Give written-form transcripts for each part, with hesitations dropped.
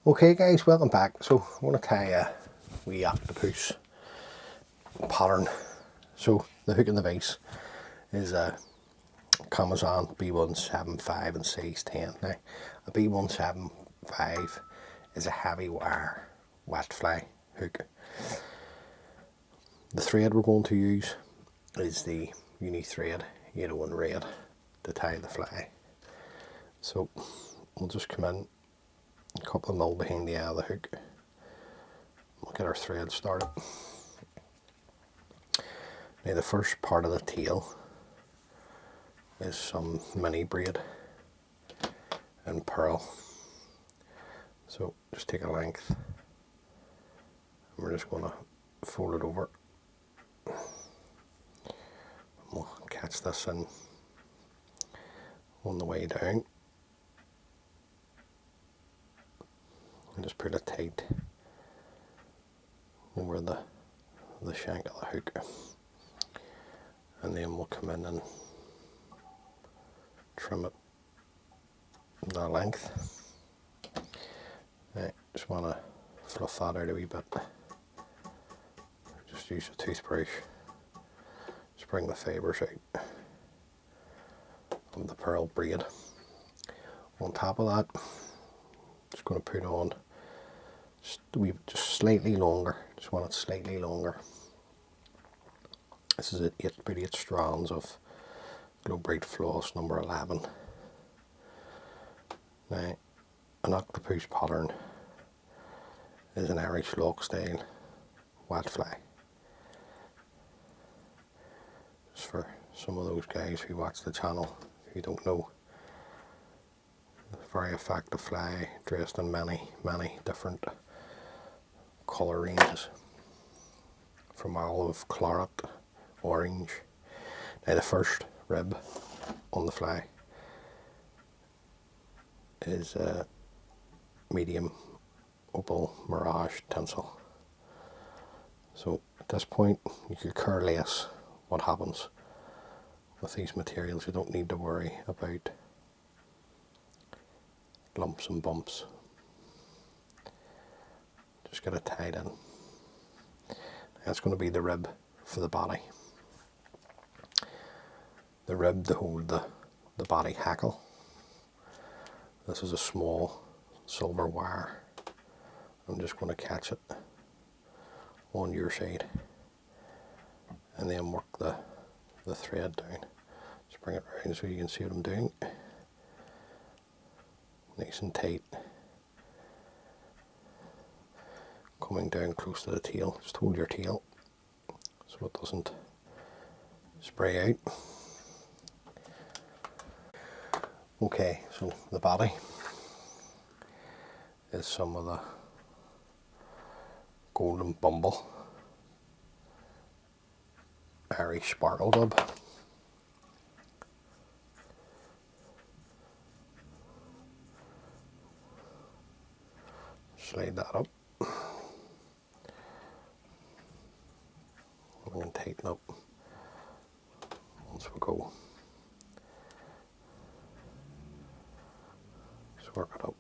Okay guys, welcome back. So I want to tie a wee octopus pattern. So the hook in the vise is a Kamasan B175 in size 10. Now a B175 is a heavy wire wet fly hook. The thread we're going to use is the uni thread yellow and red to tie the fly. So we'll just come in a couple of mil behind the eye of the hook. We'll get our thread started. Now the first part of the tail is some mini braid and pearl. So just take a length and we're just going to fold it over. We'll catch this in on the way down and just put it tight over the shank of the hook, and then we'll come in and trim it the length. Right, just want to fluff that out a wee bit. Just use a toothbrush, just bring the fibres out of the pearl braid. On top of that, just going to put on just slightly longer. Just want it slightly longer. This is about 8 strands of Glo Bright Floss No11. Now, an octopus pattern is an Irish lock style wet fly. Just for some of those guys who watch the channel who don't know, very effective fly dressed in many different colour ranges, from olive, claret, orange. Now the first rib on the fly is a medium Opal mirage tinsel. So at this point you could care less what happens with these materials. You don't need to worry about lumps and bumps. Just get it tied in. That's going to be the rib for the body. The rib to hold the body hackle. This is a small silver wire. I'm just going to catch it on your side and then work the thread down. Just bring it around so you can see what I'm doing. Nice and tight. Coming down close to the tail. Just hold your tail so it doesn't spray out. Okay, so the body is some of the golden Bumble Irish sparkle dub. Slide that up and tighten up once we go. Just work it up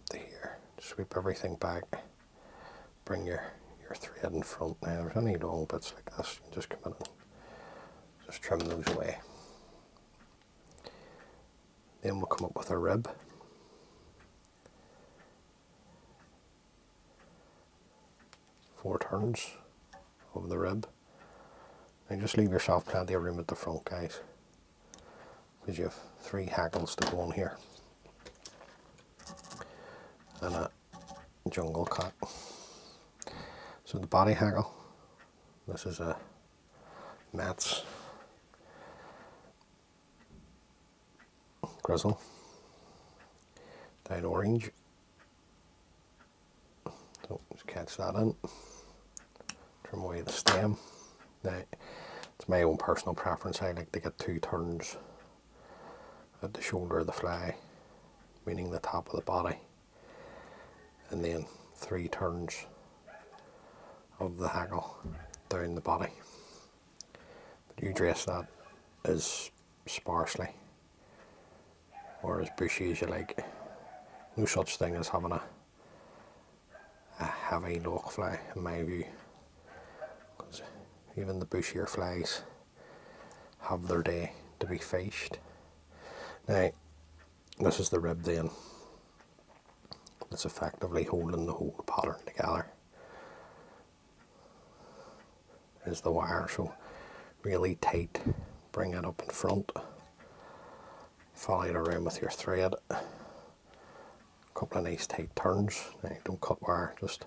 to here. Just sweep everything back. Bring your thread in front. Now, if there's any long bits like this, you can just come in and just trim those away. Then we'll come up with a rib. Four turns of the rib. And just leave yourself plenty of room at the front, guys, because you have 3 hackles to go on here and a jungle cut. So the body hackle, this is a Metz grizzle, dyed orange. So just catch that in, trim away the stem. Now it's my own personal preference, I like to get 2 turns at the shoulder of the fly, meaning the top of the body, and then 3 turns of the hackle down the body. But you dress that as sparsely or as bushy as you like. No such thing as having a heavy Lough fly in my view, because even the bushier flies have their day to be fished. Now this is the rib then, it's effectively holding the whole pattern together, is the wire. So really tight, bring it up in front, follow it around with your thread, a couple of nice tight turns. Now don't cut wire, just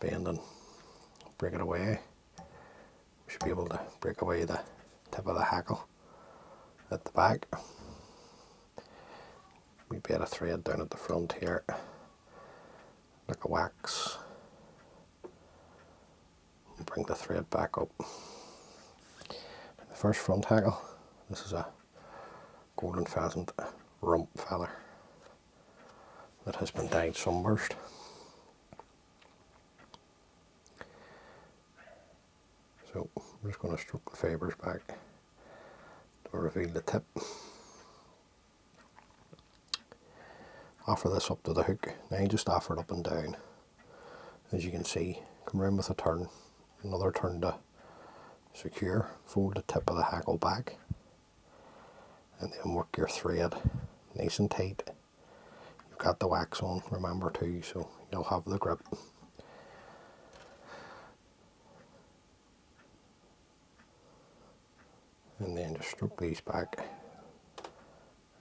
bend and break it away. We should be able to break away the tip of the hackle at the back. We bit a thread down at the front here, like a wax, and bring the thread back up. The first front hackle, this is a golden pheasant rump feather that has been dyed Sunburst. So I'm just going to stroke the fibres back to reveal the tip. Offer this up to the hook. Now you just offer it up and down. As you can see, come around with a turn, another turn to secure, fold the tip of the hackle back, and then work your thread nice and tight. You've got the wax on, remember too, so you'll have the grip. And then just stroke these back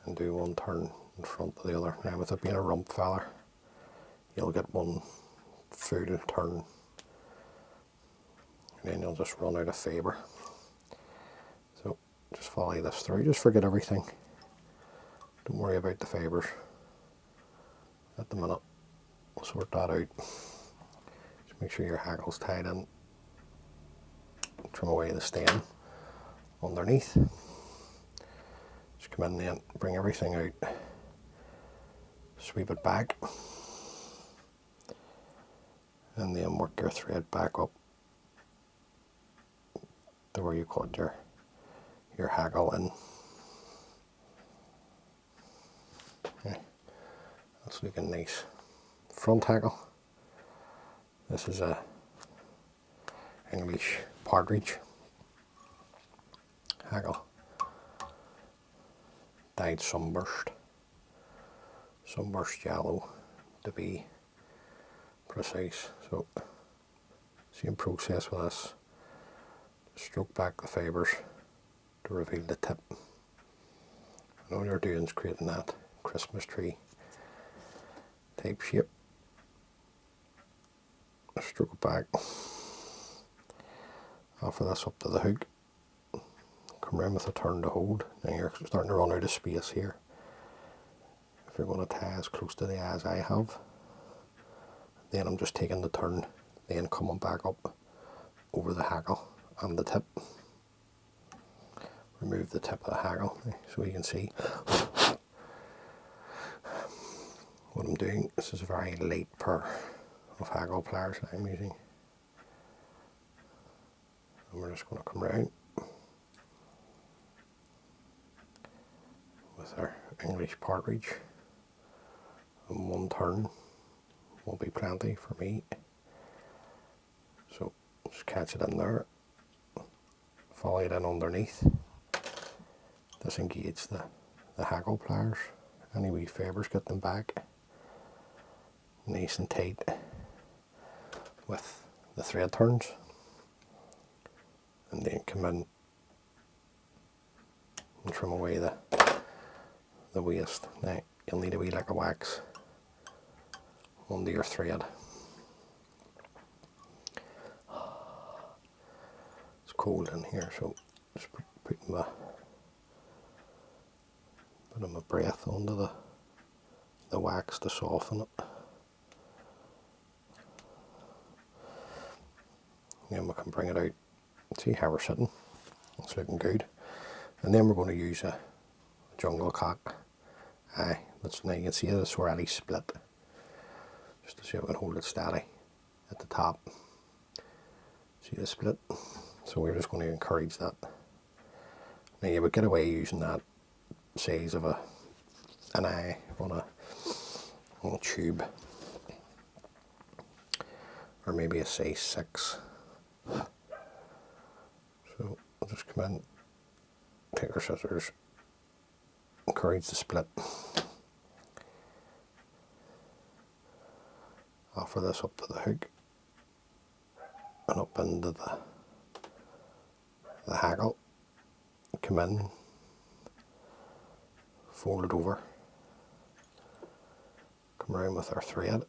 and do one turn in front of the other. Now with it being a rump feather, you'll get one full turn and then you'll just run out of fibre. So just follow this through, just forget everything. Don't worry about the fibres at the minute. We'll sort that out. Just make sure your hackle's tied in. Trim away the stem underneath. Just come in then, bring everything out, sweep it back, and then work your thread back up to where you cut your hackle in. Okay. That's looking nice. Front hackle. This is a English Partridge hackle, dyed Sunburst yellow to be precise. So same process with this, stroke back the fibres to reveal the tip, and all you're doing is creating that Christmas tree type shape. Stroke it back, offer this up to the hook, come around with a turn to hold. Now you're starting to run out of space here. If you're going to tie as close to the eye as I have, then I'm just taking the turn, then coming back up over the hackle and the tip. Remove the tip of the hackle so you can see what I'm doing. This is a very light pair of hackle pliers that I'm using. And we're just going to come around with our English Partridge, and one turn will be plenty for me. So just catch it in there, follow it in underneath, disengage the hackle pliers, any wee fibres, get them back nice and tight with the thread turns, and then come in and trim away the waste. Now you'll need a wee lick of wax under your thread. It's cold in here, so just putting my breath onto the wax to soften it. Then we can bring it out, see how we're sitting, it's looking good. And then we're going to use a jungle cock. Now you can see it's already split, just to see how we can hold it steady at the top. See the split? So we're just going to encourage that. Now you would get away using that size of a an eye on a tube, or maybe a size 6. So I'll just come in, take our scissors, encourage the split, offer this up to the hook and up into the hackle, come in, fold it over, come around with our thread,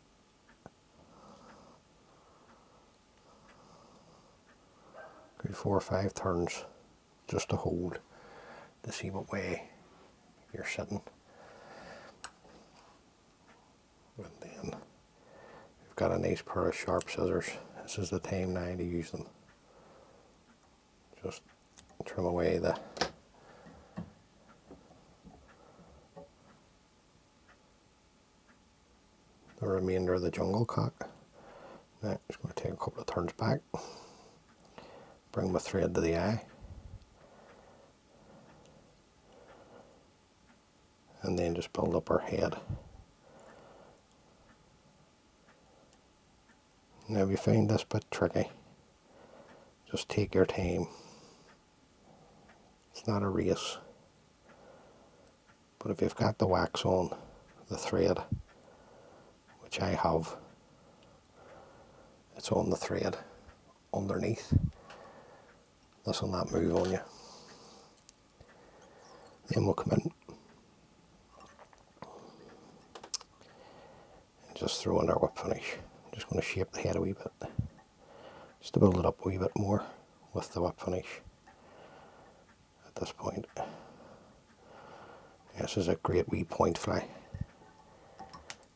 good 4 or 5 turns just to hold, to see what way you're sitting. And then we've got a nice pair of sharp scissors. This is the time now to use them. Just trim away the remainder of the jungle cock. Now I'm just going to take a couple of turns back, bring my thread to the eye, and then just build up our head. Now if you find this bit tricky, just take your time. It's not a race. But if you've got the wax on the thread, which I have, it's on the thread underneath. This will not move on you. Then we'll come in and just throw in our whip finish. I'm just going to shape the head a wee bit, just to build it up a wee bit more with the whip finish at this point. This is a great wee point fly.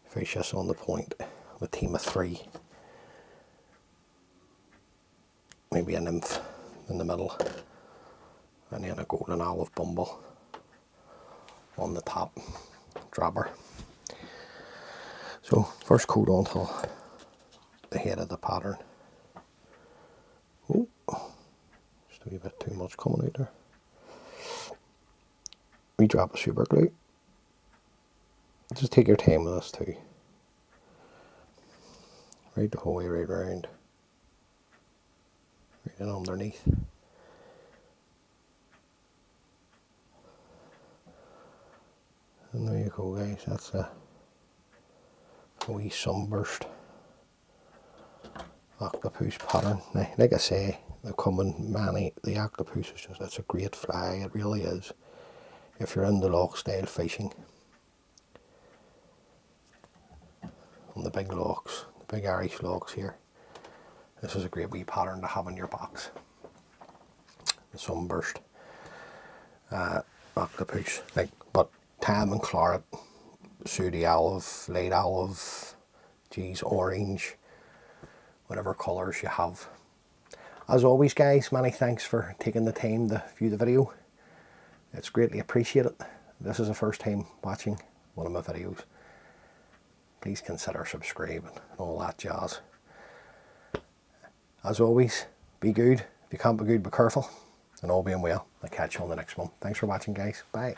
Fish this on the point with a team of 3. Maybe a nymph in the middle, and then a golden olive bumble on the top dropper. So first coat on till the head of the pattern. Oh, just a wee bit too much coming out there. We drop a super glue. Just take your time with this too. Right the whole way right around. Right in underneath. And there you go, guys. That's a wee sunburst octopus pattern. Now, like I say, they come in many. The octopus is just, it's a great fly. It really is. If you're into loch style fishing, on the big lochs, the big Irish lochs here, this is a great wee pattern to have in your box. The sunburst octopus, but tam and claret, sooty olive, light olive, orange, whatever colours you have. As always, guys, many thanks for taking the time to view the video. It's greatly appreciated. If this is the first time watching one of my videos, please consider subscribing and all that jazz. As always, be good. If you can't be good, be careful. And all being well, I'll catch you on the next one. Thanks for watching, guys. Bye.